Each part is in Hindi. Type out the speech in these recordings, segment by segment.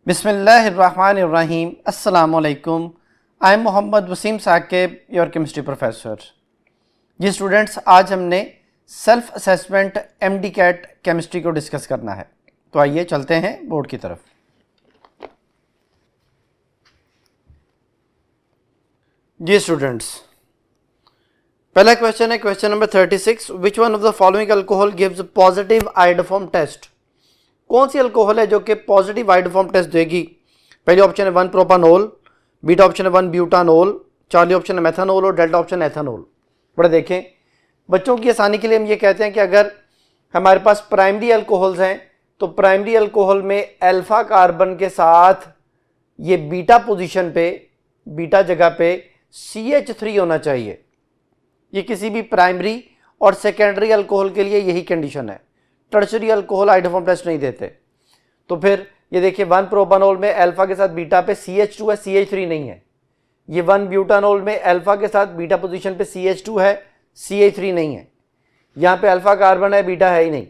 बिस्मिल्लाहिर्रहमानिर्रहीम। अस्सलामुअलैकुम। I am Mohammad Wasim Saqib, your chemistry professor. जी स्टूडेंट्स, आज हमने self assessment MD CAT chemistry को डिस्कस करना है। तो आइए चलते हैं बोर्ड की तरफ। जी स्टूडेंट्स, पहला क्वेश्चन है question number 36। Which one of the following alcohol gives positive iodoform test. कौन सी अल्कोहल है जो कि पॉजिटिव आयोडोफॉर्म टेस्ट देगी? पहले ऑप्शन है 1 प्रोपानोल, बीटा ऑप्शन है 1 ब्यूटानोल, चार्ली ऑप्शन है मेथानोल और डेल्टा ऑप्शन एथानोल। बड़े देखें, बच्चों की आसानी के लिए हम ये कहते हैं कि अगर हमारे पास प्राइमरी अल्कोहल्स हैं तो प्राइमरी अल्कोहल में अल्फा कार्बन के साथ ये बीटा पोजीशन पे, बीटा जगह पे CH3 होना चाहिए। ये किसी भी प्राइमरी और सेकेंडरी अल्कोहल के लिए यही कंडीशन है। टर्शरी अल्कोहल आयोडोफॉर्म टेस्ट नहीं देते। तो फिर ये देखिए 1 प्रोपानोल में अल्फा के साथ बीटा पे CH2 है, CH3 नहीं है। ये 1 ब्यूटानोल में अल्फा के साथ बीटा पोजीशन पे CH2 है, CH3 नहीं है। यहाँ पे अल्फा कार्बन है, बीटा है ही नहीं।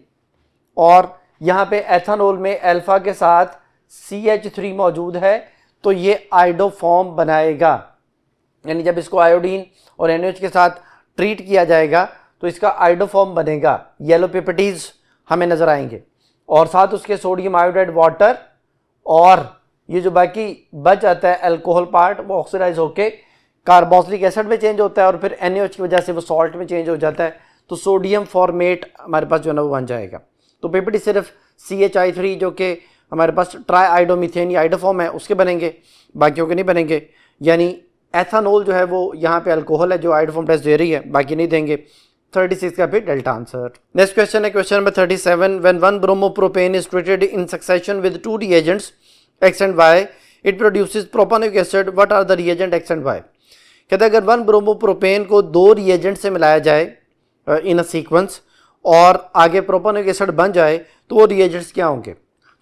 और यहाँ पे एथानोल में अल्फा के साथ CH3 मौजूद है, तो ये आयोडोफॉर्म बनाएगा। यानी जब इसको आयोडीन और NaOH के साथ ट्रीट किया जाएगा तो इसका आयोडोफॉर्म बनेगा। येलो पिपेटीज हमें नजर आएंगे और साथ उसके सोडियम आयोडाइड वाटर, और ये जो बाकी बच जाता है अल्कोहल पार्ट वो ऑक्सीडाइज होके कार्बोक्सिलिक एसिड में चेंज होता है और फिर NaOH की वजह से वो सॉल्ट में चेंज हो जाता है। तो सोडियम फॉर्मेट हमारे पास जो है ना वो बन जाएगा। तो पिपेटी सिर्फ CHI3 जो कि हमारे पास ट्राई आइडोमीथेन या आइडोफॉर्म है उसके बनेंगे, बाकियों के नहीं बनेंगे। यानी एथानोल जो है वो यहाँ पे अल्कोहल है जो आइडोफॉर्म टेस्ट दे रही है, बाकी नहीं देंगे। 36 का फिर डेल्टा आंसर। नेक्स्ट क्वेश्चन है question number 37। When 1 bromopropane is treated in succession with 2 reagents X and Y, it produces propanoic acid. What are the reagent X and Y? कहते हैं अगर 1 ब्रोमोप्रोपेन को 2 रिएजेंट से मिलाया जाए इन अ सीक्वेंस और आगे प्रोपानोइक एसिड बन जाए तो वो रिएजेंट्स क्या होंगे?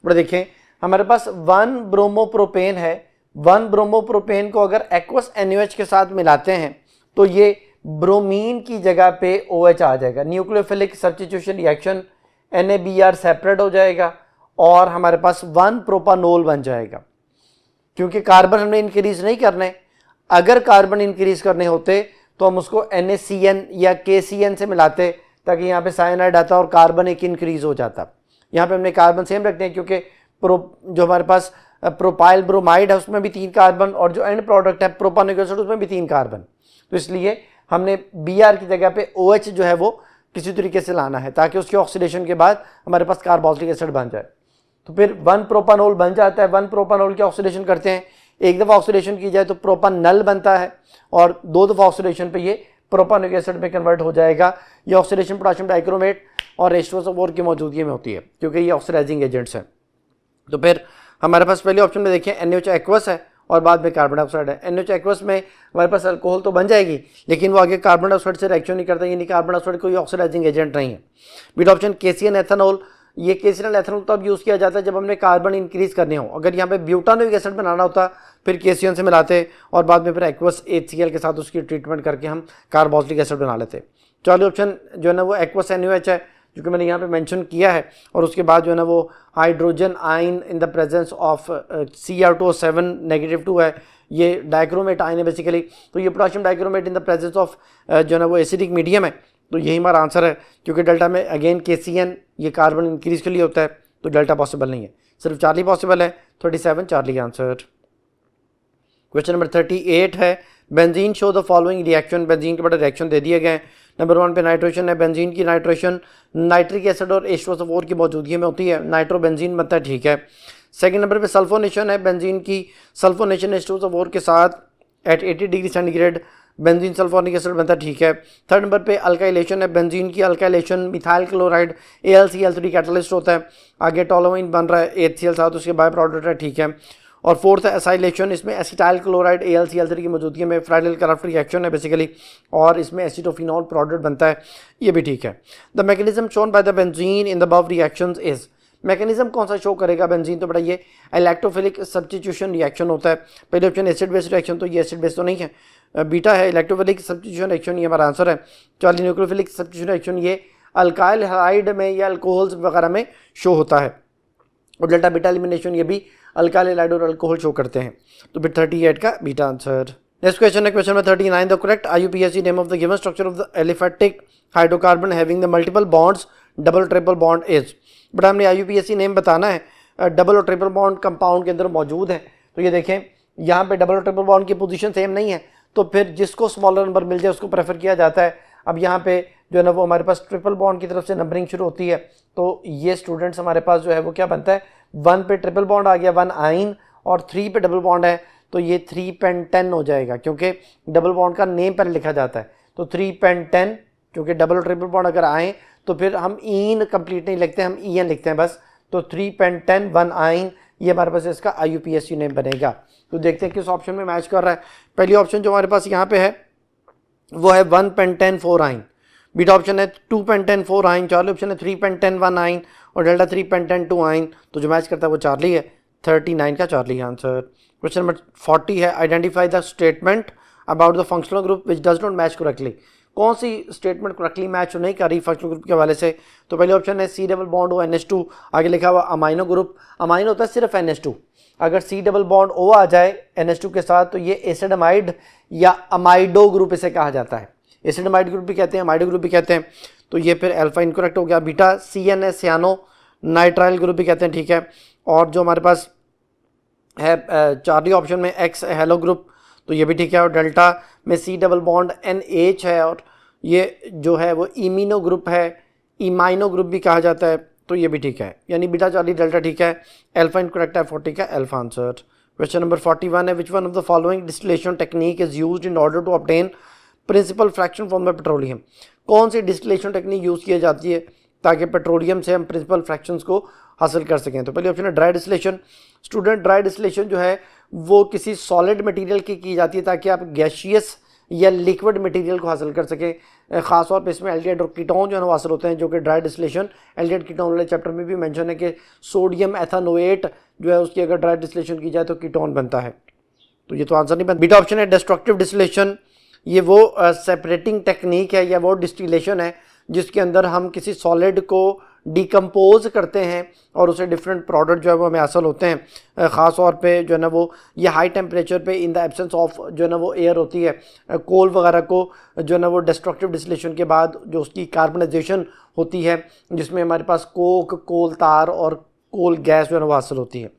बड़े देखें, हमारे पास 1 ब्रोमोप्रोपेन है। 1 ब्रोमोप्रोपेन को अगर एक्वस NaOH के साथ मिलाते हैं तो ये ब्रोमीन की जगह पे OH आ जाएगा। Nucleophilic substitution reaction, NaBr separate हो जाएगा और हमारे पास 1 प्रोपानोल बन जाएगा। क्योंकि कार्बन हमने इंक्रीज नहीं करने, अगर कार्बन इंक्रीज करने होते तो हम उसको NaCN या KCN से मिलाते ताकि यहाँ पे साइनाइड आता और कार्बन एक इंक्रीज हो जाता। यहाँ पे हमने कार्बन सेम रखते हैं क्योंकि जो हमारे पास प्रोपाइल ब्रोमाइड है उसमें भी 3 कार्बन और जो एंड प्रोडक्ट है प्रोपानोइक एसिड उसमें भी 3 कार्बन। तो इसलिए हमने Br की जगह पे OH जो है वो किसी तरीके से लाना है ताकि उसके ऑक्सीडेशन के बाद हमारे पास कार्बोक्सिलिक एसिड बन जाए। तो फिर 1 प्रोपानोल बन जाता है। 1 प्रोपानोल के ऑक्सीडेशन करते हैं, एक दफ़ा ऑक्सीडेशन की जाए तो प्रोपानल बनता है और 2 दफ़ा ऑक्सीडेशन पे ये प्रोपानोइक एसिड में कन्वर्ट हो जाएगा। ये ऑक्सीडेशन पोटेशियम डाइक्रोमेट और H2SO4 की मौजूदगी में होती है क्योंकि ये ऑक्सीडाइजिंग एजेंट्स हैं। तो फिर हमारे पास पहले ऑप्शन में देखिए NaOH एक्वस है और बाद में कार्बन डाइऑक्साइड है। NaOH एक्वस में हमारे पास अल्कोहल तो बन जाएगी लेकिन वो आगे कार्बन डाइऑक्साइड से रिएक्शन नहीं करता, यानी कार्बन डाइऑक्साइड कोई ऑक्सीडाइजिंग एजेंट नहीं है। Beta option KCN ethanol. ये KCN एथेनॉल तब यूज़ किया जाता है जब हमने कार्बन इंक्रीज करने हो। अगर यहाँ पे ब्यूटानोइक एसिड बनाना होता फिर KCN से मिलाते और बाद में फिर एक्वस HCl के साथ उसकी ट्रीटमेंट करके हम कार्बोक्सिलिक एसिड बना लेते। चौथा ऑप्शन जो है ना वो एक्वस NaOH है जो कि मैंने यहाँ पे मेंशन किया है, और उसके बाद जो है ना वो hydrogen ion in the presence of Cr2O7 -2 है। ये डाइक्रोमेट आयन है बेसिकली। तो ये potassium dichromate in the presence of जो है ना वो एसिडिक मीडियम है। तो यही हमारा आंसर है क्योंकि डेल्टा में अगेन KCN ये कार्बन इंक्रीज के लिए होता है तो डेल्टा पॉसिबल नहीं है, सिर्फ चार्ली पॉसिबल है। 37 चार्ली आंसर। क्वेश्चन नंबर 38 है benzene show the following reaction. Benzene के बड़े रिएक्शन दे दिए गए। नंबर 1 पे नाइट्रेशन है। बेंजीन की नाइट्रेशन नाइट्रिक एसिड और H2SO4 की मौजूदगी में होती है, नाइट्रोबेंजीन बनता है, ठीक है। सेकंड नंबर पे सल्फोनेशन है। बेंजीन की सल्फोनेशन H2SO4 के साथ at 80 degree centigrade benzene sulphonic acid बनता है, ठीक है। थर्ड नंबर पे अल्काइलेशन है। बेंजीन की alkylation methyl chloride AlCl3 catalyst होता है, आगे टोलोइन बन रहा है HCl साथ उसके बाय प्रोडक्ट है, ठीक है। और फोर्थ है एसाइलेशन। इसमें एसिटाइल क्लोराइड AlCl3 की मौजूदगी में फ्राइडल क्राफ्ट रिएक्शन है बेसिकली, और इसमें एसिटोफिनॉल प्रोडक्ट बनता है, ये भी ठीक है। The mechanism shown by the benzene in the above reactions is. Mechanism कौन सा शो करेगा बेंजीन? तो बड़ा ये इलेक्ट्रोफिलिक सब्स्टिट्यूशन रिएक्शन होता है। पहले ऑप्शन एसिड बेस रिएक्शन, तो ये एसिड बेस तो नहीं है, बीटा है। इलेक्ट्रोफिलिक सब्स्टिट्यूशन रिएक्शन ये हमारा आंसर है। चार्ली न्यूक्लियोफिलिक सब्स्टिट्यूशन रिएक्शन ये अल्काइल हाइड में या अल्कोहल्स वगैरह में शो होता है। और डेल्टा बीटा एलिमिनेशन ये भी अल्काइल हाइड और अल्कोहल शो करते हैं। तो फिर 38 का बीटा आंसर। नेक्स्ट क्वेश्चन है question number 39, the correct IUPAC name of the given structure of the aliphatic hydrocarbon having the multiple bonds double triple bond is. But हमने IUPAC नेम बताना है, डबल और ट्रिपल बॉन्ड कंपाउंड के अंदर मौजूद है। तो ये देखें यहाँ पे डबल और ट्रिपल बॉन्ड की पोजीशन सेम नहीं है, तो फिर जिसको स्मॉलर नंबर मिल जाए उसको प्रेफर किया जाता है। अब यहाँ पे जो है ना वो हमारे पास ट्रिपल बॉन्ड की तरफ से नंबरिंग शुरू होती है, तो ये स्टूडेंट्स हमारे पास जो है वो क्या बनता है, 1 पे ट्रिपल बॉन्ड आ गया 1 आइन, और 3 पे डबल बॉन्ड है तो ये 3 पेंटेन हो जाएगा, क्योंकि डबल बॉन्ड का नेम पर लिखा जाता है। तो 3 पेंटेन, क्योंकि डबल और ट्रिपल बॉन्ड अगर आए तो फिर हम ईन कंप्लीट नहीं लिखते, हम ईएन लिखते हैं बस। तो 3 पेंटेन 1 आइन, ये हमारे पास इसका IUPAC नेम बनेगा। तो देखते हैं किस ऑप्शन में मैच कर रहा है। पहली ऑप्शन जो हमारे पास यहाँ पे है वो है 1 पेंटेन 4 आइन, बीटा ऑप्शन है 2 पेंटेन 4 आइन, चार्ली ऑप्शन है 3 पेंटेन 1 आइन और डेल्टा 3 पेंटेन 2 आइन। तो जो मैच करता है वो चार्ली है, 39 का चार्ली आंसर। क्वेश्चन नंबर 40 है, identify the statement about the functional group which does not match correctly. कौन सी स्टेटमेंट करेक्टली मैच नहीं कर रही फंक्शनल ग्रुप के हवाले से। तो पहले ऑप्शन है C double bond O NH2, आगे लिखा हुआ अमाइनो ग्रुप। अमाइनो होता है सिर्फ NH2, अगर C डबल बॉन्ड O आ जाए NH2 के साथ तो ये एसिडमाइड या अमाइडो ग्रुप इसे कहा जाता है। एसिडमाइड ग्रुप भी कहते हैं, अमाइडो ग्रुप भी कहते हैं। तो ये फिर अल्फा इनकरेक्ट हो गया। बीटा CN है सियानो नाइट्राइल ग्रुप भी कहते हैं, ठीक है। और जो हमारे पास है चार्ली ऑप्शन में X हेलो ग्रुप, तो ये भी ठीक है। और डेल्टा में C डबल बॉन्ड NH है और ये जो है वो इमिनो ग्रुप है, इमाइनो ग्रुप भी कहा जाता है, तो ये भी ठीक है। यानी बीटा चार्ली डेल्टा ठीक है, अल्फा इनकरेक्ट है, 40 का अल्फा आंसर। क्वेश्चन नंबर 41 है, which one of the following distillation technique is used in order to obtain principal fraction from the petroleum. कौन सी डिस्टिलेशन टेक्निक यूज़ की जाती है ताकि पेट्रोलियम से हम प्रिंसिपल फ्रैक्शंस को हासिल कर सकें। तो पहले ऑप्शन है dry distillation. Student dry distillation जो है वो किसी सॉलिड मटेरियल की जाती है ताकि आप गैशियस या लिक्विड मटेरियल को हासिल कर सकें। ख़ास तौर पे इसमें एल्डिहाइड और कीटोन जो है वो हासिल होते हैं, जो कि ड्राई डिस्टिलेशन एल्डिहाइड कीटोन वाले चैप्टर में भी मेंशन है कि सोडियम एथानोएट जो है उसकी अगर ड्राई डिस्टिलेशन की जाए तो कीटोन बनता है। तो ये तो आंसर नहीं बनता। बीटा ऑप्शन है डिस्ट्रक्टिव डिस्टिलेशन। ये वो सेपरेटिंग टेक्निक है या वो डिस्टिलेशन है जिसके अंदर हम किसी सॉलिड को डिकम्पोज करते हैं और उसे डिफरेंट प्रोडक्ट जो है वो हमें हासिल होते हैं। ख़ास तौर पे जो है ना वो ये हाई टेम्परेचर पे इन द एब्सेंस ऑफ जो है ना वो एयर होती है। कोल वगैरह को जो है ना वो डिस्ट्रक्टिव डिस्टिलेशन के बाद जो उसकी कार्बनाइजेशन होती है जिसमें हमारे पास कोक, कोल तार और कोल गैस जो है ना वो हासिल होती है।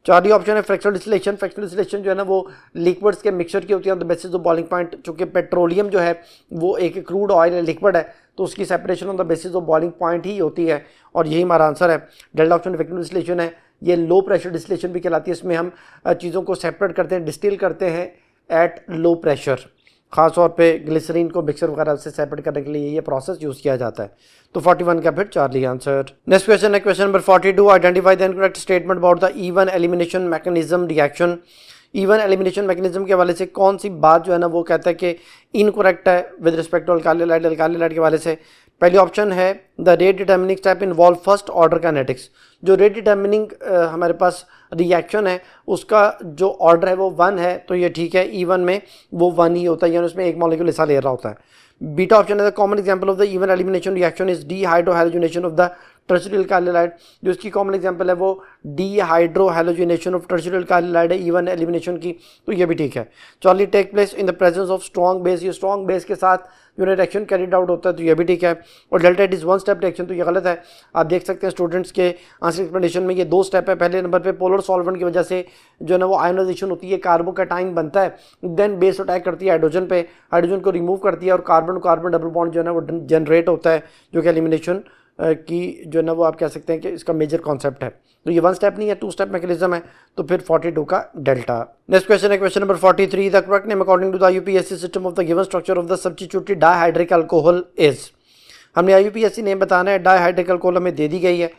चार्ली ऑप्शन है फ्रैक्शनल डिस्टिलेशन। फ्रैक्शनल डिस्टिलेशन जो है ना वो लिक्विड्स के मिक्सचर की होती है on the basis of boiling point. चूँकि पेट्रोलियम जो है वो एक क्रूड ऑयल है, लिक्विड है, तो उसकी separation on the basis of boiling point ही होती है और यही हमारा आंसर है। डेल्टा ऑप्शन फ्रैक्शनल डिस्टिलेशन है। ये लो प्रेशर डिस्टिलेशन भी कहलाती है। इसमें हम चीज़ों को सेपरेट करते हैं, डिस्टिल करते हैं एट लो प्रेशर। ख़ास तौर पे ग्लिसरीन को मिक्सर वगैरह से सेपरेट करने के लिए ये प्रोसेस यूज़ किया जाता है। तो 41 का फिर चार्ली आंसर। नेक्स्ट क्वेश्चन है question number 42, identify the incorrect statement about the even elimination mechanism reaction. Even elimination mechanism के हवाले से कौन सी बात जो है ना वो कहता है कि इनकरेक्ट है with respect to alkyl halide के हवाले से। पहली ऑप्शन है the rate determining step involve first order kinetics. जो रेट डिटर्मिनिंग हमारे पास रिएक्शन है उसका जो ऑर्डर है वो 1 है, तो ये ठीक है। E1 में वो 1 ही होता है, यानी उसमें एक मॉलिक्यूल हिस्सा ले रहा होता है। बीटा ऑप्शन है the common example of the even elimination reaction is dehydrohalogenation of the tertiary alkyl halide. जो इसकी कॉमन एग्जांपल है वो dehydrohalogenation of tertiary alkyl halide है इवन एलिमिनेशन की, तो ये भी ठीक है। चार्ली take place in the presence of strong base. ये स्ट्रॉन्ग बेस के साथ जो रिएक्शन कैरिड आउट होता है, तो ये भी ठीक है। और delta it is 1 step reaction, तो ये गलत है। आप देख सकते हैं स्टूडेंट्स के आंसर एक्सप्लेनेशन में ये 2 स्टेप है। पहले नंबर पे पोलर सॉल्वेंट की वजह से जो है ना वो आयोनाइजेशन होती है, कार्बोकैटाइन बनता है, देन बेस अटैक करती है हाइड्रोजन पे, हाइड्रोजन को रिमूव करती है और कार्बन कार्बन डबल बॉन्ड जो है ना वो जनरेट होता है, जो कि एलिमिनेशन की जो है ना वो आप कह सकते हैं कि इसका मेजर कॉन्सेप्ट है। तो ये 1 स्टेप नहीं है, 2 स्टेप मैकेनिज्म है। तो फिर 42 का डेल्टा। नेक्स्ट क्वेश्चन है question number 43, the correct name according to the IUPAC system of the given structure of the substituted dihydric alcohol is. हमने IUPAC नेम बताना है, डाइहाइड्रिक अल्कोहल हमें दे दी गई है।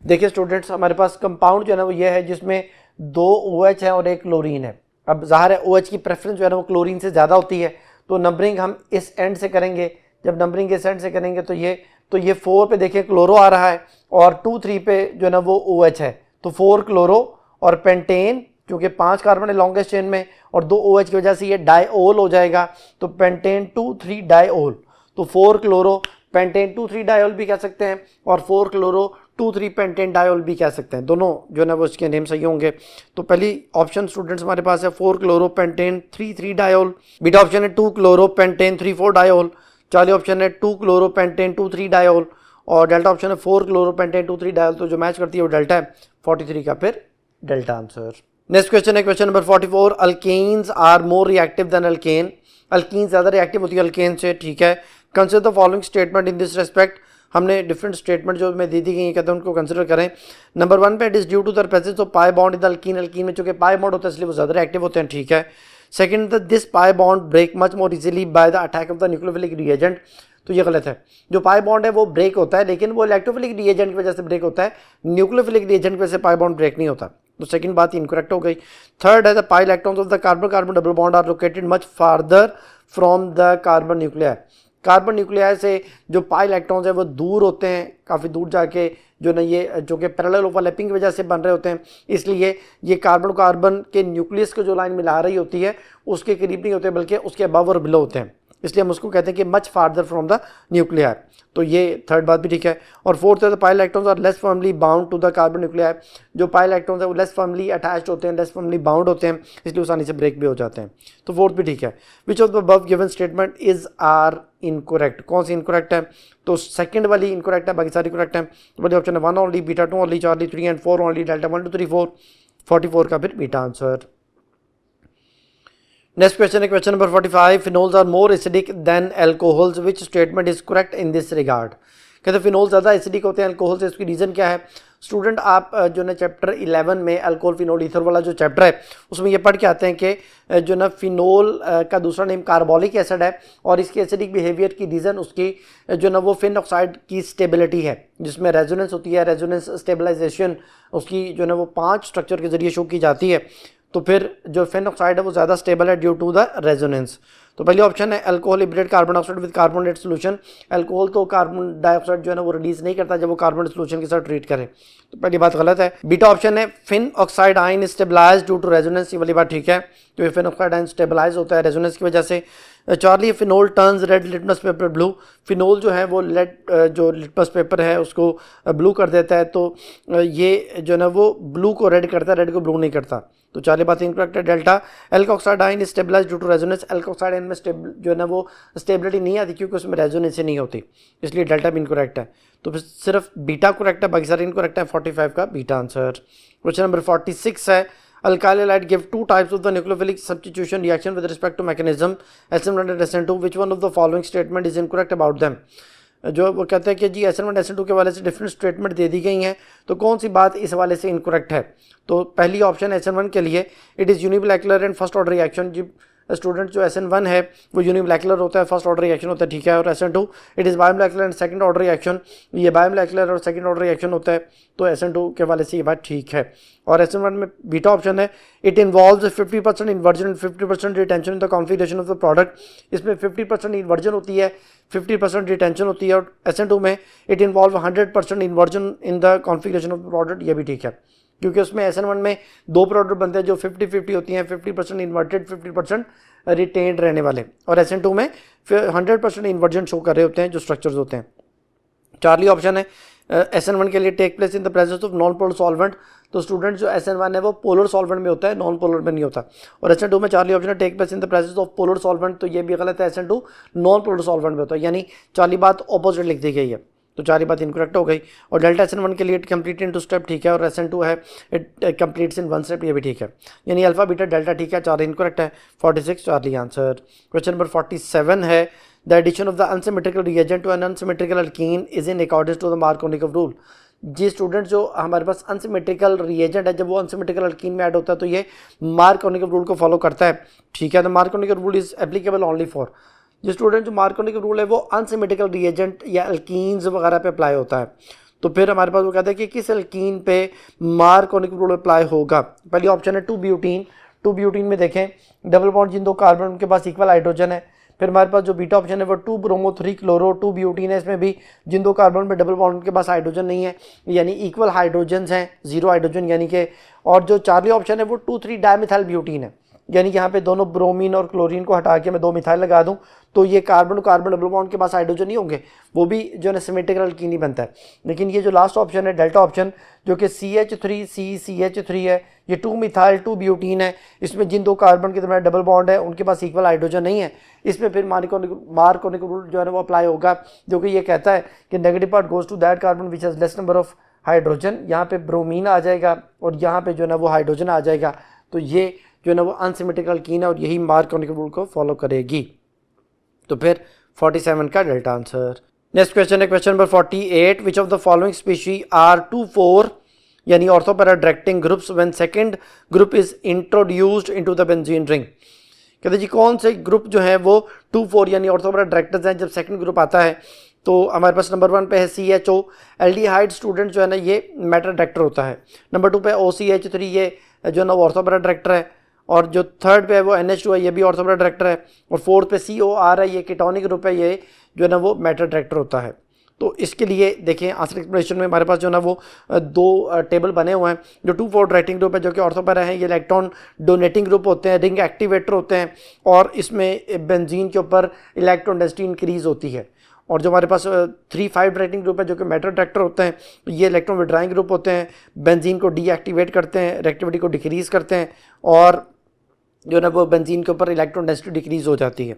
देखिए स्टूडेंट्स, हमारे पास कंपाउंड जो है ना वो ये है जिसमें 2 OH है और 1 क्लोरीन है। अब ज़ाहिर है OH की प्रेफरेंस जो है ना वो क्लोरीन से ज़्यादा होती है, तो नंबरिंग हम इस एंड से करेंगे। जब नंबरिंग इस एंड से करेंगे तो ये 4 पे देखिए क्लोरो आ रहा है और 2, 3 पे जो है ना वो OH है, तो 4 क्लोरो और पेंटेन, क्योंकि 5 कार्बन है लॉन्गेस्ट चेन में और 2 OH की वजह से ये डाइओल हो जाएगा, तो पेंटेन 2, 3 डाइओल। तो 4 क्लोरो पेंटेन 2, 3 डाइओल भी कह सकते हैं और 4 क्लोरो 2,3 पेंटेन डायोल भी कह सकते हैं, दोनों जो है ना वो इसके नेम सही होंगे। तो पहली ऑप्शन स्टूडेंट्स हमारे पास है 4 क्लोरोपेंटेन 3,3 डायोल, बीटा ऑप्शन है 2 क्लोरोपेंटेन 3,4 डायोल, चार्ली ऑप्शन है 2 क्लोरोपेंटेन 2,3 डायोल और डेल्टा ऑप्शन है 4 क्लोरोपेंटेन 2,3 डायोल। तो जो मैच करती है वो डेल्टा है, 43 का फिर डेल्टा आंसर। नेक्स्ट क्वेश्चन है question number 44, alkenes are more reactive than alkane, alkene ज़्यादा रिएक्टिव होती है अल्केन से, ठीक है। Consider the following statement in this respect, हमने डिफरेंट स्टेटमेंट जो में दी गई हैं कहते हैं उनको कंसिडर करें। नंबर 1 पे it is due to the presence of pi bond in the alkene, alkene में चूंकि पाई बॉन्ड होता है इसलिए वो ज़्यादा रिएक्टिव होते हैं, ठीक है। Second, this pi bond break much more easily by the attack of the nucleophilic reagent, तो ये गलत है। जो पाई बॉन्ड है वो ब्रेक होता है लेकिन वो इलेक्ट्रोफिलिक रिएजेंट की वजह से ब्रेक होता है, न्यूक्लियोफिलिक रिएजेंट की वजह से पाई बॉन्ड ब्रेक नहीं होता, तो सेकंड बात इनकरेक्ट हो गई। थर्ड है the pi electrons of the carbon carbon double bond are located much farther from the carbon nuclei, carbon nuclei से जो पाई इलेक्ट्रॉन्स है वो दूर होते हैं, काफ़ी दूर जाके जो ना ये जो कि पैरेलल ओवरलैपिंग की वजह से बन रहे होते हैं, इसलिए ये कार्बन कार्बन के न्यूक्लियस को जो लाइन मिला रही होती है उसके करीब नहीं होते बल्कि उसके अबव और बिलो होते हैं, इसलिए हम उसको कहते हैं कि much farther from the nuclei, तो ये थर्ड बात भी ठीक है। और फोर्थ है the pi electrons are less firmly bound to the carbon nuclei, जो पाई इलेक्ट्रॉन्स है वो लेस फर्मली अटैच्ड होते हैं, लेस फर्मली बाउंड होते हैं, इसलिए आसानी से ब्रेक भी हो जाते हैं, तो फोर्थ भी ठीक है। Which of the above given statement is are incorrect, कौन सी इनकरेक्ट है, तो सेकंड वाली इनकरेक्ट है, बाकी सारी करेक्ट है। तो वाली ऑप्शन है 1 only, beta 2 only, charlie 3 and 4 only, delta 1 2 3 4, 44 का फिर बीटा आंसर। नेक्स्ट क्वेश्चन है question number 45, phenols are more acidic than alcohols, which statement is correct in this regard, कहते हैं फिनोल ज़्यादा एसिडिक होते हैं अल्कोहल से, इसकी रीज़न क्या है। स्टूडेंट आप जो ना चैप्टर 11 में अल्कोहल फिनोल ईथर वाला जो चैप्टर है उसमें ये पढ़ के आते हैं कि जो ना फिनोल का दूसरा नेम कार्बोलिक एसिड है और इसके एसिडिक बिहेवियर की रीज़न उसकी जो ना वो फिन ऑक्साइड की स्टेबिलिटी है, जिसमें रेजोनेंस होती है, रेजोनेंस स्टेबलाइजेशन उसकी जो ना वो 5 स्ट्रक्चर के जरिए शो की जाती है, तो फिर जो फिन ऑक्साइड है वो ज़्यादा स्टेबल है ड्यू टू द रेजोनेंस। तो पहली ऑप्शन है alcohol liberate carbon oxide with carbonate solution, alcohol तो कार्बन डाइऑक्साइड जो है ना वो रिलीज नहीं करता जब वो कार्बोनेट सोल्यूशन के साथ ट्रीट करे, तो पहली बात गलत है। बीटा ऑप्शन है phenoxide ion stabilize due to resonance, ये वाली बात ठीक है, तो ये फिन ऑक्साइड आयन स्टेबलाइज होता है रेजोनेंस की वजह से। Charlie, phenol turns red litmus paper blue, phenol जो है वो जो लिटमस पेपर है उसको ब्लू कर देता है, तो ये जो है ना वो ब्लू को रेड करता है, रेड को ब्लू नहीं करता, तो चार्ली बात इनकरेक्ट है। Delta, alkoxide ion stabilize due to resonance, alkoxide ion में जो है ना वो स्टेबिलिटी नहीं आती क्योंकि उसमें रेजोनेंस नहीं होती, इसलिए डेल्टा भी इनकरेक्ट है, तो फिर सिर्फ बीटा करेक्ट है, बाकी सारे इनकरेक्ट है, 45 का बीटा आंसर। क्वेश्चन नंबर 46 है, alkyl halide give 2 types of the nucleophilic substitution reaction with respect to mechanism SN1 and SN2, which one of the following statement is incorrect about them, जो वो कहते हैं कि जी SN1 SN2 के वाले से डिफरेंट स्टेटमेंट दे दी गई हैं, तो कौन सी बात इस वाले से इनकरेक्ट है। तो पहली ऑप्शन SN1 के लिए it is unimolecular and first order reaction, जी स्टूडेंट जो SN1 है वो यूनिमोलेकुलर होता है, फर्स्ट ऑर्डर रिएक्शन होता है, ठीक है। और SN2 it is biomolecular and second order reaction, ये बायोमोलेकुलर और सेकंड ऑर्डर रिएक्शन होता है, तो SN2 के वाले से ये बात ठीक है। और SN1 में बीटा ऑप्शन है it involves 50% inversion and 50% retention in the configuration of the product, इसमें 50% इन्वर्जन होती है, 50% रिटेंशन होती है, और SN2 में it involve 100% inversion in the configuration of the product, ये भी ठीक है, क्योंकि उसमें SN1 में 2 प्रोडक्ट बनते हैं जो 50-50 होती हैं, 50% इन्वर्टेड 50% रिटेन्ड रहने वाले, और SN2 में 100% इन्वर्जन शो कर रहे होते हैं जो स्ट्रक्चर्स होते हैं। चार्ली ऑप्शन है SN1 के लिए take place in the presence of non polar solvent, तो स्टूडेंट जो SN1 है वो पोलर सॉल्वेंट में होता है, नॉन पोलर में नहीं होता। और SN2 में चार्ली ऑप्शन है take place in the presence of polar solvent, तो ये भी गलत है, SN2 नॉन पोलर सॉल्वेंट में होता है, यानी चार्ली बात ऑपोजिट लिख दी गई है, तो चार्ली बात इनकरेक्ट हो गई। और डेल्टा SN1 के लिए इट कंप्लीट इन 2 स्टेप, ठीक है, और SN2 है इट कंप्लीट्स इन 1 स्टेप, ये भी ठीक है, यानी अल्फा बीटा डेल्टा ठीक है, चार्ली इनकरेक्ट है, 46 चार्ली आंसर। क्वेश्चन नंबर 47 है, the addition of the unsymmetrical reagent to an unsymmetrical alkene is in accordance to the Markovnikov rule, जी स्टूडेंट जो हमारे पास अनसिमेट्रिकल रिएजेंट है जब वो अनसिमेट्रिकल अल्कीन में ऐड होता है तो ये मार्कोनिकव रूल को फॉलो करता है, ठीक है। The Markovnikov rule is applicable only for, जो स्टूडेंट जो मार्कोनिकव रूल है वो अनसिमेट्रिकल रिएजेंट या अल्कीन्स वगैरह पे अप्लाई होता है, तो फिर हमारे पास वो कहता है कि किस अल्कीन पे मार्कोनिकव रूल अप्लाई होगा। पहली ऑप्शन है 2 ब्यूटीन, 2 ब्यूटीन में देखें डबल बॉन्ड जिन 2 कार्बन उनके पास इक्वल हाइड्रोजन है, फिर हमारे पास जो बीटा ऑप्शन है वो 2 ब्रोमो 3 क्लोरो 2 ब्यूटीन है, इसमें भी जिन 2 कार्बन में डबल बॉन्ड के पास हाइड्रोजन नहीं है, यानी इक्वल हाइड्रोजन हैं, 0 हाइड्रोजन यानी कि, और जो चार्ली ऑप्शन है वो 2,3 डायमिथाइल ब्यूटीन है, यानी यहाँ पे दोनों ब्रोमीन और क्लोरीन को हटा के मैं 2 मिथाइल लगा दूं तो ये कार्बन कार्बन डबल बॉन्ड के पास हाइड्रोजन नहीं होंगे, वो भी जो है ना सिमेट्रिकल अल्कीन ही बनता है। लेकिन ये जो लास्ट ऑप्शन है डेल्टा ऑप्शन, जो कि CH3CCH3 है, ये 2 मिथाइल 2 ब्यूटीन है, इसमें जिन 2 कार्बन के दरमियान डबल बॉन्ड है उनके पास इक्वल हाइड्रोजन नहीं है, इसमें फिर मार्कोनिक रूल जो है ना वो अप्लाई होगा, जो कि ये कहता है कि negative part goes to that carbon which has less number of hydrogen. यहाँ पे ब्रोमीन आ जाएगा और यहाँ पे जो है ना वो हाइड्रोजन आ जाएगा, तो ये जो है ना वो अनसिमेट्रिकल अल्कीन है और यही मार्कोनिक रूल को फॉलो करेगी। तो फिर 47 का डेल्टा आंसर। नेक्स्ट क्वेश्चन है question number 48, which of the following species are 2,4 यानी ortho para directing groups when second group is introduced into the benzene ring. कहते जी कौन से ग्रुप जो है वो 2,4 यानी ऑर्थोपैरा डायरेक्टर्स हैं, जब सेकंड ग्रुप आता है तो हमारे पास नंबर 1 पे है CHO, एल्डिहाइड स्टूडेंट जो है ना ये मेटा डायरेक्टर होता है। नंबर 2 पे OCH3, ये जो है ना वो ऑर्थोपैरा डायरेक्टर है। और जो थर्ड पे है वो NH2 है, ये भी ऑर्थोपैरा डायरेक्टर है। और फोर्थ पे COR है, ये कीटोनिक ग्रुप है, ये जो है ना वो मेटा डायरेक्टर होता है। तो इसके लिए देखें आंसर एक्सप्लेनेशन में हमारे पास जो है ना वो 2 टेबल बने हुए हैं। जो 2,4 डायरेक्टिंग ग्रुप है जो कि ऑर्थोपैरा है, ये इलेक्ट्रॉन डोनेटिंग ग्रुप होते हैं, रिंग एक्टिवेटर होते हैं और इसमें बेंजीन के ऊपर इलेक्ट्रॉन डेंसिटी इंक्रीज होती है। और जो हमारे पास 3,5 डायरेक्टिंग ग्रुप है जो कि मेटा डायरेक्टर होते हैं, तो ये इलेक्ट्रॉन विड्राइंग ग्रुप होते हैं, बेंजीन को डीएक्टिवेट करते हैं, रिएक्टिविटी को डिक्रीज करते हैं और जो ना वो बेंजीन के ऊपर इलेक्ट्रॉन डेंसिटी डिक्रीज हो जाती है।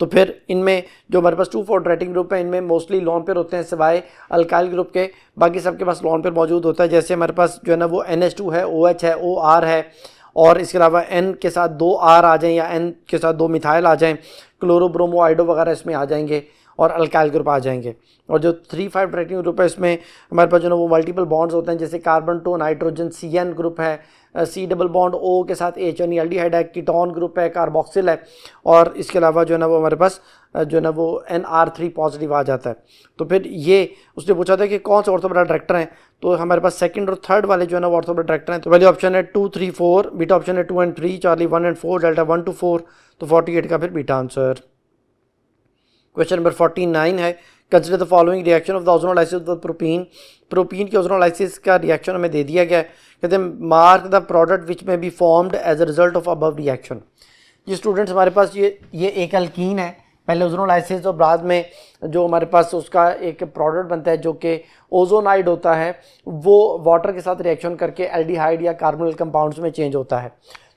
तो फिर इनमें जो हमारे पास 2,4 डायरेक्टिंग ग्रुप है इनमें मोस्टली लॉन पेयर होते हैं सिवाय अल्काइल ग्रुप के, बाकी सबके पास लॉन पेयर मौजूद होता है। जैसे हमारे पास जो है ना वो NH2 है, OH है, OR है और इसके अलावा N के साथ 2 R आ जाएँ या N के साथ 2 मिथाइल आ जाएँ, क्लोरो ब्रोमो आइडो वगैरह इसमें आ जाएंगे और अल्काइल ग्रुप आ जाएंगे। और जो 3,5 डायरेक्टिंग ग्रुप है इसमें हमारे पास जो है वो मल्टीपल बॉन्ड्स होते हैं, जैसे carbon to nitrogen CN group है, C डबल बॉन्ड O के साथ H यानी एल्डिहाइड है, कीटोन ग्रुप है, कार्बोक्सिल है और इसके अलावा जो है ना वो हमारे पास जो है ना वो NR3 पॉजिटिव आ जाता है। तो फिर ये उसने पूछा था कि कौन से ऑर्थोपैरा डायरेक्टर हैं, तो हमारे पास सेकंड और थर्ड वाले जो है ना वो ऑर्थोपैरा डायरेक्टर हैं। तो पहले ऑप्शन है 2, 3, 4, बीटा ऑप्शन है 2 and 3, Charlie 1 and 4, delta 1 to 4, तो 48 का फिर बीटा आंसर। क्वेश्चन नंबर 49 है, consider the following reaction of the ozonolysis of propene. Propene की ओजोनोलाइसिस का रिएक्शन हमें दे दिया गया है, कहते हैं mark the product which may be formed as a result of above reaction. ये स्टूडेंट्स हमारे पास ये एक अल्कीन है, पहले ओजोनोलाइसिस और बाद में जो हमारे पास उसका एक प्रोडक्ट बनता है जो कि ओजोनाइड होता है, वो वाटर के साथ रिएक्शन करके एल्डिहाइड या कार्बोनिल कंपाउंड्स में चेंज होता है।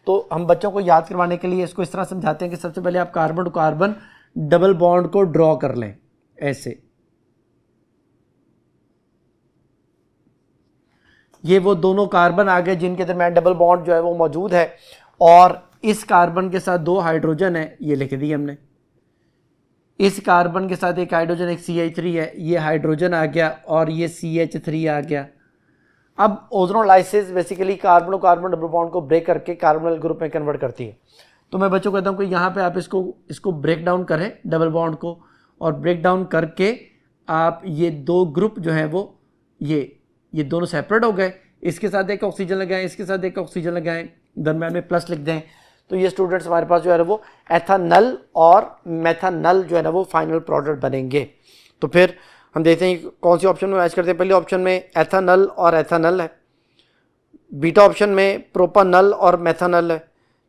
तो हम बच्चों को याद करवाने के लिए इसको इस तरह समझाते हैं कि सबसे पहले आप carbon to carbon double bond को ड्रॉ कर लें ऐसे। ये वो दोनों कार्बन आ गए जिनके दरमियान डबल बॉन्ड जो है वो मौजूद है और इस कार्बन के साथ 2 हाइड्रोजन है, ये लिख दी हमने। इस कार्बन के साथ एक हाइड्रोजन एक CH3 है, ये हाइड्रोजन आ गया और ये CH3 आ गया। अब ozonolysis basically carbon carbon double bond को ब्रेक करके कार्बोनिल ग्रुप में कन्वर्ट करती है। तो मैं बच्चों को कहता हूँ कि यहाँ पे आप इसको ब्रेक डाउन करें डबल बॉन्ड को, और ब्रेक डाउन करके आप ये 2 ग्रुप जो हैं वो ये दोनों सेपरेट हो गए, इसके साथ एक ऑक्सीजन लगाएं, इसके साथ एक ऑक्सीजन लगाएं, दरम्यान में प्लस लिख दें। तो ये स्टूडेंट्स हमारे पास जो है वो एथानल और मेथानल जो है ना वो फाइनल प्रोडक्ट बनेंगे। तो फिर हम देखते हैं कौन सी ऑप्शन में मैच करते हैं। पहले ऑप्शन में एथानल और एथानल है, बीटा ऑप्शन में प्रोपानल और मेथानल है,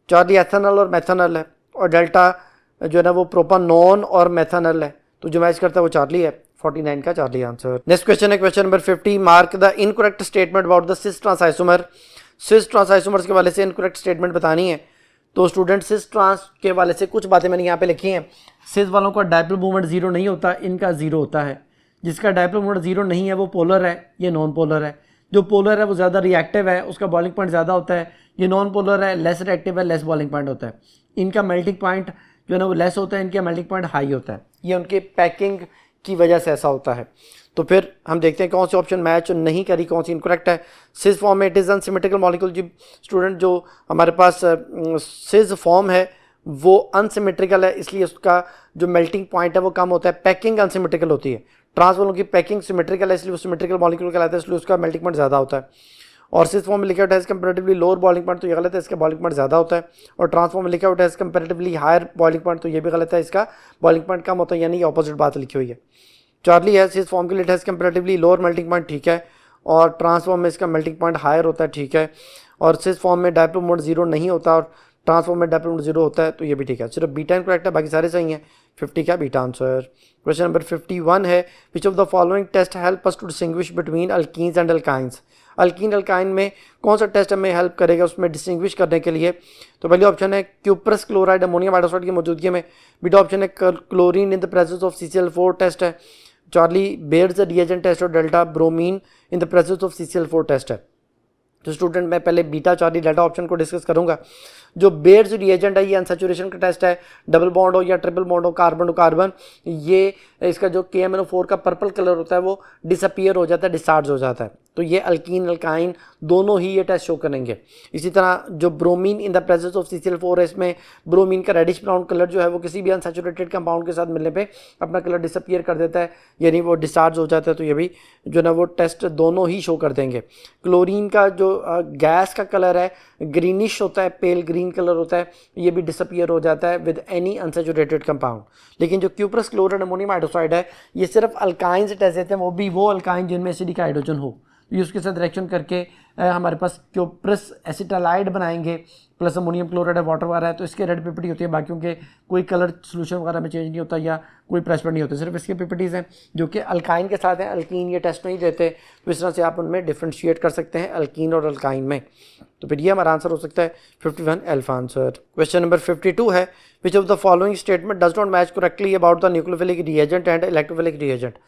चार्ली एथानल और मेथानल है और डेल्टा जो है ना वो प्रोपानोन और मेथानल है। तो जो मैच करता है वो चार्ली है, 49 का चार्ली आंसर। नेक्स्ट क्वेश्चन है question number 50, mark the incorrect statement about the cis trans isomer. Cis trans isomers के वाले से इनकरेक्ट स्टेटमेंट बतानी है। तो स्टूडेंट सिस ट्रांस के वाले से कुछ बातें मैंने यहाँ पे लिखी हैं। सिस वालों का डायपोल मूवमेंट 0 नहीं होता, इनका 0 होता है। जिसका डायपोल मूवमेंट 0 नहीं है वो पोलर है, ये नॉन पोलर है। जो पोलर है वो ज़्यादा रिएक्टिव है, उसका बॉइलिंग पॉइंट ज़्यादा होता है। ये नॉन पोलर है, लेस रिएक्टिव है, लेस बॉइलिंग पॉइंट होता है। इनका मेल्टिंग पॉइंट जो है ना वो लेस होता है, इनका मेल्टिंग पॉइंट हाई होता है। ये उनके पैकिंग की वजह से ऐसा होता है। तो फिर हम देखते हैं कौन सी ऑप्शन मैच नहीं करी, कौन सी इनकरेक्ट है। सिस फॉर्म में इट इज़ अनसिमेट्रिकल मॉलिक्यूल। जी स्टूडेंट जो हमारे पास सिस फॉर्म है वो अनसिमेट्रिकल है, इसलिए उसका जो मेल्टिंग पॉइंट है वो कम होता है। पैकिंग अनसिमेट्रिकल होती है। ट्रांस वालों की पैकिंग सिमेट्रिकल है, इसलिए वो सिमेट्रिकल मॉलिक्यूल कहलाता है, इसलिए उसका मेल्टिंग पॉइंट ज़्यादा होता है। और सिस फॉर्म में लिखा हुआ है कंपेरेटिवली लोअर बॉइलिंग पॉइंट, तो ये गलत है, इसका बॉइलिंग पॉइंट ज़्यादा होता है। और ट्रांसफॉर्म में लिखा हुआ है कंपेरेटिवली हायर बॉइलिंग पॉइंट, तो ये भी गलत है, इसका बॉइलिंग पॉइंट कम होता है, यानी ये ऑपोजिट बात लिखी हुई है। चार्ली है सिस फॉर्म के लिए कंपेरेटिवली लोअर मेल्टिंग पॉइंट, ठीक है। और ट्रांसफॉर्म में इसका मेल्टिंग पॉइंट हायर होता है, ठीक है। और सिस फॉर्म में डायपोल मोमेंट 0 नहीं होता और ट्रांसफॉर्म में डायप्रोडक्ट 0 होता है, तो ये भी ठीक है, सिर्फ बीटा इनकरेक्ट है, बाकी सारे सही हैं। 50 का बीटा आंसर। क्वेश्चन नंबर 51 है, which of the following test help us to distinguish between alkenes and alkynes. Alkene alkyne में कौन सा टेस्ट हमें हेल्प करेगा उसमें डिस्टिंग्विश करने के लिए? तो पहले ऑप्शन है क्यूप्रस क्लोराइड अमोनियम हाइड्रोक्साइड की मौजूदगी में। बीटा ऑप्शन है chlorine in the presence of CCl4 test है। चार्ली बेयर्स रिएजेंट टेस्ट और delta bromine in the presence of CCl4 test है। तो स्टूडेंट मैं पहले बीटा चार्ली डेल्टा ऑप्शन को डिस्कस करूंगा। जो बेयर्स रिएजेंट है ये अनसैचुरेशन का टेस्ट है, डबल बॉन्ड हो या ट्रिपल बॉन्ड हो कार्बन टू कार्बन, ये इसका जो KMnO4 का पर्पल कलर होता है वो डिसअपियर हो जाता है, डिस्चार्ज हो जाता है। तो ये अल्कीन अल्काइन दोनों ही ये टेस्ट शो करेंगे। इसी तरह जो bromine in the presence of CCl4 है, इसमें ब्रोमीन का रेडिश ब्राउन कलर जो है वो किसी भी अनसैचुरेटेड कंपाउंड के साथ मिलने पे अपना कलर डिसअपियर कर देता है, यानी वो डिस्चार्ज हो जाता है। तो ये भी जो ना वो टेस्ट दोनों ही शो कर देंगे। क्लोरीन का जो गैस का कलर है ग्रीनिश होता है, पेल ग्रीन कलर होता है, ये भी डिसअपियर हो जाता है विद एनी अनसैचुरेटेड कंपाउंड। लेकिन जो क्यूप्रस क्लोराइड अमोनियम हाइड्रोक्साइड है ये सिर्फ अल्काइन से टेस्ट देते हैं, वो भी वो अल्काइन जिनमें एसिडिक हाइड्रोजन हो। ये उसके साथ रिएक्शन करके हमारे पास क्यूप्रस एसिटालाइड बनाएंगे, प्लस अमोनियम क्लोराइड है, वाटर वगैरह है, तो इसके रेड पिपिटी होती है, बाकियों के कोई कलर सोल्यूशन वगैरह में चेंज नहीं होता या कोई प्रेशर नहीं होता, सिर्फ इसके पिपिटीज़ हैं जो कि अल्काइन के साथ हैं। अल्कीन ये टेस्ट नहीं देते, तो इस तरह से आप उनमें डिफ्रेंशिएट कर सकते हैं अल्कीन और अल्काइन में। तो फिर ये हमारा आंसर हो सकता है 51 अल्फा आंसर। क्वेश्चन नंबर 52 है, which of the following statement does not match correctly about the nucleophilic reagent and electrophilic reagent.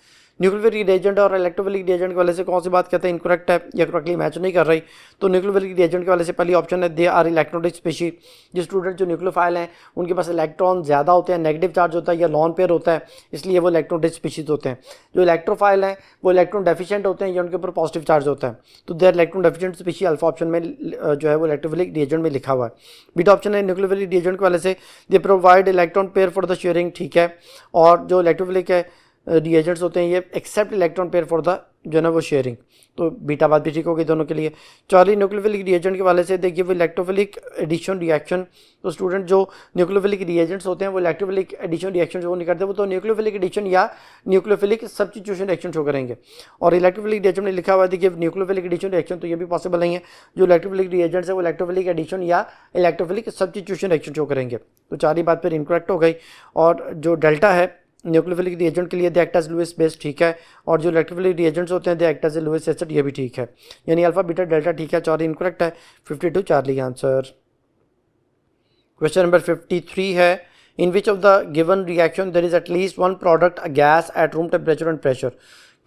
Nucleophilic reagent और इलेक्ट्रोफिलिक रिएजेंट के वाले से कौन सी बात कहते हैं इनकरेक्ट है या करेक्टली मैच नहीं कर रही? तो न्यूक्लियोफिलिक रिएजेंट के वाले से पहली ऑप्शन है दे आर इलेक्ट्रोनिक स्पीशी। जो स्टूडेंट जो न्यूक्लियोफाइल हैं उनके पास इलेक्ट्रॉन ज़्यादा होते हैं, नेगेटिव चार्ज होता है या लॉन पेयर होता है, इसलिए वो इलेक्ट्रोनिक स्पीशीज होते हैं। जो इलेक्ट्रोफाइल हैं वो इलेक्ट्रॉन डेफिशिएंट होते हैं या उनके ऊपर पॉजिटिव चार्ज होता है, तो there electron deficient species alpha option में जो है वो इलेक्ट्रोफिलिक रिएजेंट में लिखा हुआ है। बीटा ऑप्शन है न्यूक्लियोफिलिक रिएजेंट के वाले से they provide electron pair for the sharing, ठीक है। और जो इलेक्ट्रोफिलिक है रिएजेंट्स होते हैं ये accept electron pair for the जो है वो शेयरिंग, तो बीटा बात भी ठीक होगी दोनों के लिए। चार्ली न्यूक्लियोफिलिक रिएजेंट के वाले से देखिए वो इलेक्ट्रोफिलिक एडिशन रिएक्शन, तो स्टूडेंट जो न्यूक्लियोफिलिक रिएजेंट्स होते हैं वो इलेक्ट्रोफिलिक एडिशन रिएक्शन जो नहीं करते वो तो न्यूक्लियोफिलिक एडिशन या न्यूक्लियोफिलिक सब्स्टिट्यूशन रिएक्शन शो करेंगे। और इलेक्ट्रोफिलिक रिएजेंट में लिखा हुआ है देखिए न्यूक्लियोफिलिक एडिशन रिएक्शन, तो ये भी पॉसिबल नहीं है। जो इलेक्ट्रोफिलिक रिएजेंट्स है वो इलेक्ट्रोफिलिक एडिशन या इलेक्ट्रोफिलिक सब्स्टिट्यूशन रिएक्शन शो करेंगे, तो चार ही बात फिर इनकरेक्ट हो गई। और जो डेल्टा है न्यूक्लियोफिलिक रिएजेंट के लिए they act as Lewis base, ठीक है। और जो इलेक्ट्रोफिलिक रिएजेंट्स होते हैं they act as Lewis acid, ये भी ठीक है, यानी अल्फा बीटा डेल्टा ठीक है, चार इनकरेक्ट है। 52 चार्ली आंसर। क्वेश्चन नंबर 53 है, in which of the given reaction there is at least one product a gas at room temperature and pressure.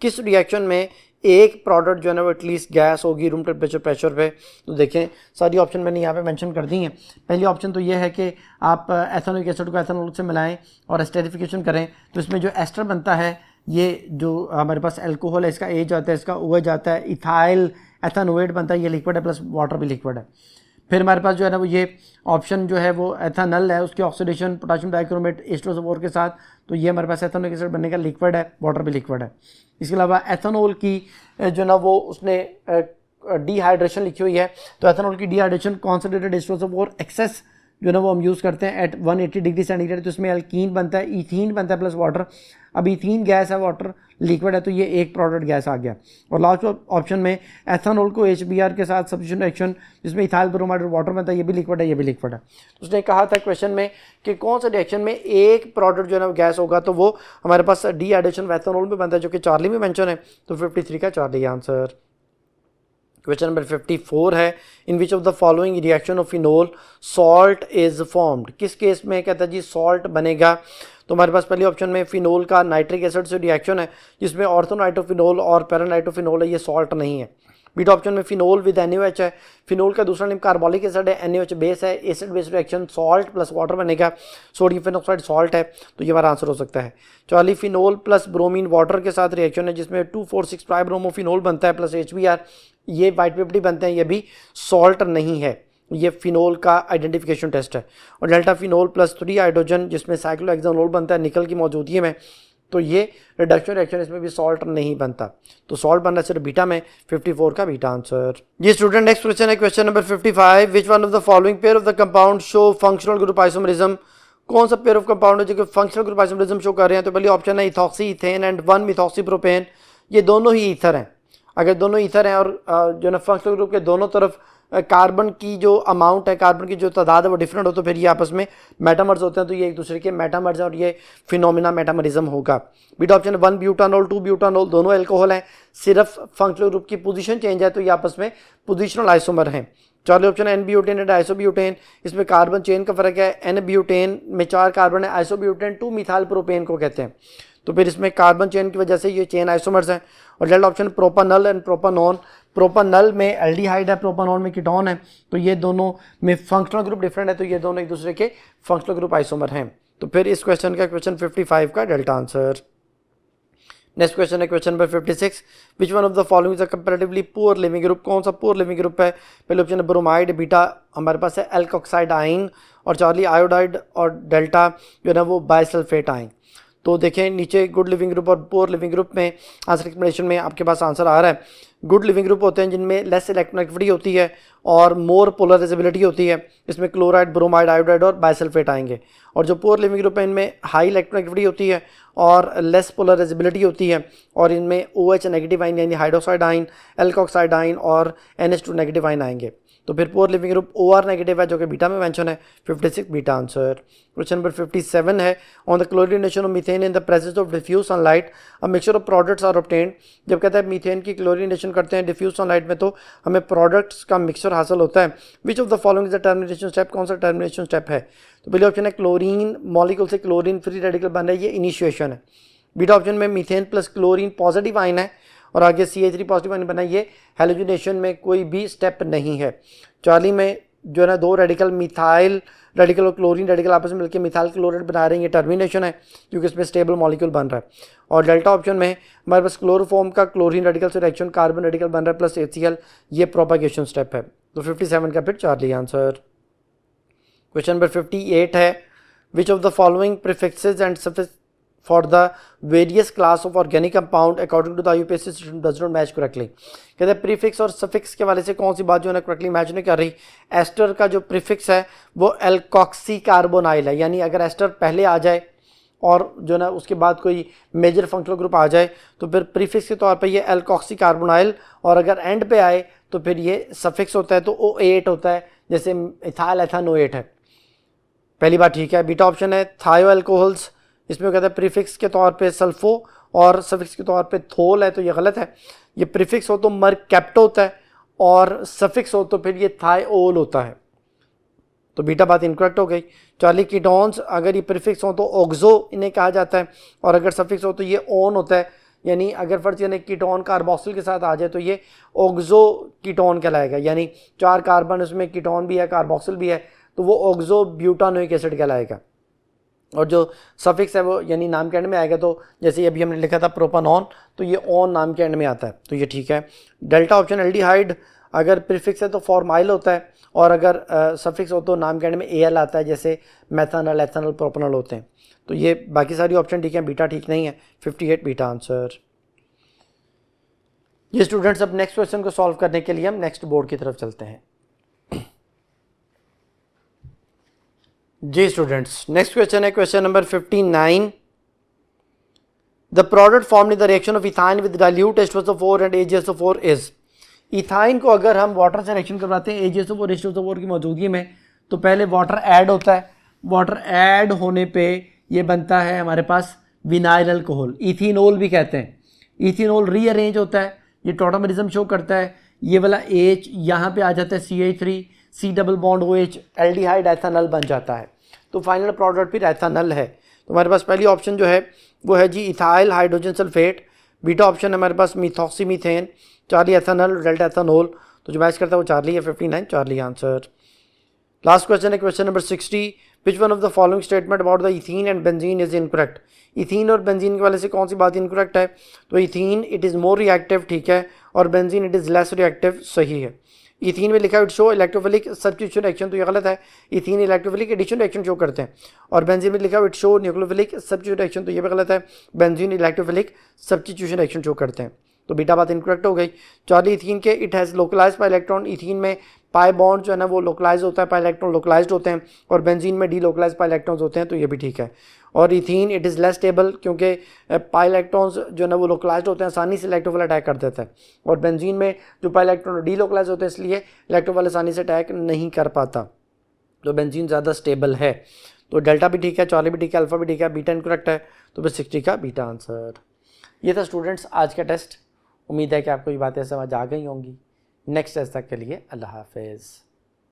किस रिएक्शन में एक प्रोडक्ट जो है ना वो एटलीस्ट गैस होगी रूम टेम्परेचर प्रेशर पे? तो देखें सारी ऑप्शन मैंने यहाँ पे मेंशन कर दी हैं। पहली ऑप्शन तो ये है कि आप एथेनोइक एसिड को एथेनॉल से मिलाएं और एस्टेरिफिकेशन करें, तो इसमें जो एस्टर बनता है ये जो हमारे पास अल्कोहल है इसका ए जाता है, इसका ओ जाता है, इथाइल एथेनोएट बनता है, ये लिक्विड है, प्लस वाटर भी लिक्विड है। फिर हमारे पास जो है ना वो ये ऑप्शन जो है वो एथेनॉल है, उसकी ऑक्सीडेशन पोटेशियम डाइक्रोमेट H2SO4 के साथ, तो ये हमारे पास एथेनोइक एसिड बनने का लिक्विड है, वाटर भी लिक्विड है। इसके अलावा एथेनॉल की जो ना वो उसने डिहाइड्रेशन लिखी हुई है, तो एथेनॉल की डिहाइड्रेशन कॉन्सनट्रेटेड H2SO4 एक्सेस जो ना वो हम यूज़ करते हैं एट 180 डिग्री सेंटीग्रेड, तो इसमें अल्कीन बनता है, इथीन बनता है प्लस वाटर। अब इथीन गैस है, वाटर लिक्विड है, तो ये एक प्रोडक्ट गैस आ गया। और लास्ट ऑप्शन में एथेनॉल को HBr के साथ सब्स्टिट्यूशन रिएक्शन जिसमें इथाइल ब्रोमाइड और वाटर बनता है, ये भी लिक्विड है, ये भी लिक्विड है। उसने कहा था क्वेश्चन में कि कौन सा रिएक्शन में एक प्रोडक्ट जो है ना गैस होगा, तो वो हमारे पास डिहाइड्रेशन एथेनॉल में बनता है जो कि चार्ली में मेंशन है, तो 53 का चार्ली आंसर। क्वेश्चन नंबर 54 है, in which of the following reaction of phenol salt is formed. किस केस में कहता है जी सॉल्ट बनेगा? तो हमारे पास पहले ऑप्शन में फिनोल का नाइट्रिक एसिड से रिएक्शन है जिसमें ऑर्थोनाइट्रोफिनोल और पैरानाइट्रोफिनोल है, ये सॉल्ट नहीं है। बीटा ऑप्शन में फिनोल विद NaOH है, फिनोल का दूसरा नेम कार्बोलिक एसिड है, NaOH बेस है, acid base reaction salt plus water बनेगा, सोडियम फिनॉक्साइड सॉल्ट है, तो ये हमारा आंसर हो सकता है। Charlie phenol plus bromine water के साथ रिएक्शन है जिसमें 2,4,6 ट्राइब्रोमोफिनोल बनता है प्लस HBr, ये वाइट पेप्टी बनते हैं, ये भी सॉल्ट नहीं है, ये फिनोल का आइडेंटिफिकेशन टेस्ट है। और डेल्टा फिनोल प्लस 3 हाइड्रोजन जिसमें साइक्लोहेक्सानोल बनता है निकल की मौजूदगी में, तो ये रिडक्शन रिएक्शन इसमें भी सॉल्ट नहीं बनता, तो सॉल्ट बनना सिर्फ बीटा में, 54 का बीटा आंसर। जी स्टूडेंट नेक्स्ट क्वेश्चन है question number 55, which one of the following pair of the compound show functional group isomerism. कौन सा पेयर ऑफ कंपाउंड है जो कि फंक्शनल ग्रुप आइसोमरिज्म शो कर रहे हैं? तो पहले ऑप्शन है ethoxy ethane and 1 methoxy propane, ये दोनों ही ईथर हैं। अगर दोनों ईथर हैं और जो है फंक्शनल ग्रुप के दोनों तरफ कार्बन की जो अमाउंट है, कार्बन की जो तादाद है वो डिफरेंट हो, तो फिर ये आपस में मेटामर्स होते हैं, तो ये एक दूसरे के मेटामर्स हैं और ये फिनोमिना मेटामरिज्म होगा। बीटा ऑप्शन 1 ब्यूटानोल 2 ब्यूटानोल दोनों एल्कोहल हैं, सिर्फ फंक्शनल ग्रुप की पोजीशन चेंज है तो ये आपस में पोजिशनल आइसोमर हैं। चौथे ऑप्शन है एन ब्यूटेन एंड आइसोब्यूटेन, इसमें कार्बन चेन का फर्क है, एन ब्यूटेन में 4 कार्बन है, आइसोब्यूटेन 2 मिथाइल प्रोपेन को कहते हैं, तो फिर इसमें कार्बन चेन की वजह से ये चेन आइसोमर्स हैं। और delta option propanal and propanone, propanal में एल्डिहाइड है, प्रोपानॉन में कीटोन है, तो ये दोनों में फंक्शनल ग्रुप डिफरेंट है, तो ये दोनों एक दूसरे के फंक्शनल ग्रुप आइसोमर हैं। तो फिर इस क्वेश्चन का क्वेश्चन 55 का डेल्टा आंसर। नेक्स्ट क्वेश्चन है question number 56, which one of the following is a comparatively poor leaving group, कौन सा पुअर लिविंग ग्रुप है? पहले ऑप्शन है ब्रोमाइड, बीटा हमारे पास है एल्कोक्साइड आइन, और चार्ली आयोडाइड, और डेल्टा जो है ना वो बाइसल्फेट आइन। तो देखें नीचे गुड लिविंग ग्रुप और पुअर लिविंग ग्रुप में आंसर एक्सप्लेनेशन में आपके पास आंसर आ रहा है। गुड लिविंग ग्रुप होते हैं जिनमें लेस इलेक्ट्रोनेगेटिविटी होती है और मोर पोलराइजेबिलिटी होती है, इसमें क्लोराइड, ब्रोमाइड, आयोडाइड और बाइसल्फेट आएंगे। और जो पुअर लिविंग ग्रुप है इनमें हाई इलेक्ट्रोनेगेटिविटी होती है और लेस पोलराइजेबिलिटी होती है, और इनमें OH नेगेटिव आइन यानी हाइड्रोक्साइड आइन, एल्कोक्साइड आइन और NH2 नेगेटिव आइन आएंगे। तो फिर poor leaving group OR negative है जो कि बीटा में मेंशन है, 56 बीटा आंसर। क्वेश्चन नंबर 57 है, on the chlorination of methane in the presence of diffuse sunlight a mixture of products are obtained. जब कहता है मीथेन की क्लोरीनेशन करते हैं डिफ्यूज सनलाइट में तो हमें प्रोडक्ट्स का मिक्सचर हासिल होता है। Which of the following is the termination step, कौन सा टर्मिनेशन स्टेप है? तो पहले ऑप्शन है क्लोरीन मॉलिक्यूल से क्लोरीन फ्री रेडिकल बन रहा है, ये इनिशिएशन है। बीटा ऑप्शन में methane plus chlorine positive ion है और आगे CH3 पॉजिटिव आइन बना, ये हैलोजिनेशन में कोई भी स्टेप नहीं है। चार्ली में जो है ना 2 रेडिकल मिथाइल रेडिकल और क्लोरीन रेडिकल आपस में मिलकर मिथाइल क्लोराइड बना रहे हैं, ये टर्मिनेशन है क्योंकि इसमें स्टेबल मॉलिक्यूल बन रहा है। और डेल्टा ऑप्शन में हमारे पास क्लोरोफॉर्म का क्लोरीन रेडिकल से रिएक्शन कार्बन रेडिकल बन रहा है प्लस HCl, ये प्रोपागेशन स्टेप है। तो 57 का फिर चार्ली आंसर। क्वेश्चन नंबर 58 है, which of the following prefixes and suffix for the various class of organic compound according to the IUPAC system does not match correctly। कहते हैं प्रीफिक्स और सफिक्स के वाले से कौन सी बात जो है ना करेक्टली मैच नहीं कर रही। एस्टर का जो प्रीफिक्स है वो एल्कोक्सी कार्बोनाइल है, यानी अगर एस्टर पहले आ जाए और जो ना उसके बाद कोई मेजर फंक्शनल ग्रुप आ जाए तो फिर प्रीफिक्स के तौर पे ये एल्कोक्सी कार्बोनाइल, और अगर एंड पे आए तो फिर ये सफिक्स होता है तो O8 होता है, जैसे इथाइल एथानोएट है। पहली बात ठीक है। बीटा ऑप्शन है थायो अल्कोहल्स, इसमें कहता है प्रीफिक्स के तौर पे सल्फो और सफिक्स के तौर पे थोल है, तो ये गलत है। ये प्रीफिक्स हो तो मरकैप्टो होता है और सफिक्स हो तो फिर ये थायोल होता है, तो बीटा बात इनकरेक्ट हो गई। चार्ली कीटोन्स अगर ये प्रीफिक्स हो तो ऑक्सो इन्हें कहा जाता है, और अगर सफिक्स हो तो ये ओन होता है, यानी अगर फर्ज यानी कीटोन कार्बोक्सिल के साथ आ जाए तो ये ऑक्सो कीटोन कहलाएगा, यानी 4 कार्बन उसमें कीटोन भी है कार्बोक्सिल भी है तो वो ऑक्सो ब्यूटानोइक एसिड कहलाएगा। और जो सफिक्स है वो यानी नाम के एंड में आएगा, तो जैसे अभी हमने लिखा था प्रोपानॉन तो ये ऑन नाम के एंड में आता है, तो ये ठीक है। डेल्टा ऑप्शन एल्डिहाइड अगर प्रीफिक्स है तो फॉर्माइल होता है, और अगर सफिक्स हो तो नाम के एंड में AL आता है, जैसे मेथानल एथेनल प्रोपेनॉल होते हैं। तो ये बाकी सारी ऑप्शन ठीक है, बीटा ठीक नहीं है, 58 बीटा आंसर। ये स्टूडेंट्स अब नेक्स्ट क्वेश्चन को सॉल्व करने के लिए हम नेक्स्ट बोर्ड की तरफ चलते हैं। जी स्टूडेंट्स, नेक्स्ट क्वेश्चन है question number 59। The product formed in the reaction of ethyne with dilute H2SO4 and AgSO4 is. Ethyne को अगर हम वाटर से रिएक्शन करवाते हैं AgSO4 H2SO4 की मौजूदगी में तो पहले वाटर ऐड होता है, वाटर ऐड होने पे ये बनता है हमारे पास विनाइल अल्कोहल, इथेनॉल भी कहते हैं। इथेनॉल रीअरेंज होता है, ये टॉटोमेरिज्म शो करता है, ये वाला H यहाँ पे आ जाता है CH3 C double bond OH aldehyde ethanol बन जाता है, तो फाइनल प्रोडक्ट फिर एथेनॉल है। तो हमारे पास पहली ऑप्शन जो है वो है जी ethyl hydrogen sulphate, beta option है हमारे पास methoxymethane, Charlie ethanol, delta ethanol, तो जो मैच करता है वो चार्ली है, 59 चार्ली आंसर। लास्ट क्वेश्चन है question number 60। Which one of the following statement about the ethene and benzene is incorrect. Ethene और बेंजीन के वाले से कौन सी बात इनकरेक्ट है? तो ethene it is more reactive, ठीक है, और benzene it is less reactive, सही है। इथीन में लिखा है it show electrophilic substitution reaction, तो ये गलत है। Ethene electrophilic addition reaction show करते हैं, और बेंजीन में लिखा है it show nucleophilic substitution reaction, तो ये भी गलत है। Benzene electrophilic substitution reaction show करते हैं, तो बीटा बात इनकरेक्ट हो गई। चार्ली इथीन के it has localize pi electron, ethene में पाई बॉन्ड जो है ना वो लोकलाइज होता है, पाई इलेक्ट्रॉन लोकलाइज्ड होते हैं, और बेंजीन में डी लोकलाइज पाई इलेक्ट्रॉन्स होते हैं, तो ये भी ठीक है। और ethene it is less stable, क्योंकि पाई इलेक्ट्रॉन्स जो है ना वो लोकलाइज्ड होते हैं, आसानी से इलेक्ट्रोफिल अटैक कर देता है, और बेंजीन में जो पाई इलेक्ट्रॉन डी लोकलाइज होते हैं, इसलिए इलेक्ट्रोफिल आसानी से अटैक नहीं कर पाता, तो बेंजीन ज़्यादा स्टेबल है। तो डेल्टा भी ठीक है, चार्ली भी ठीक है, अल्फा भी ठीक है, बीटा इनकरेक्ट है, तो फिर 60 का बीटा आंसर। ये था स्टूडेंट्स आज का टेस्ट। उम्मीद है कि आपको ये बातें समझ आ गई होंगी। नेक्स्ट टेस्ट तक के लिए अल्लाह हाफिज़।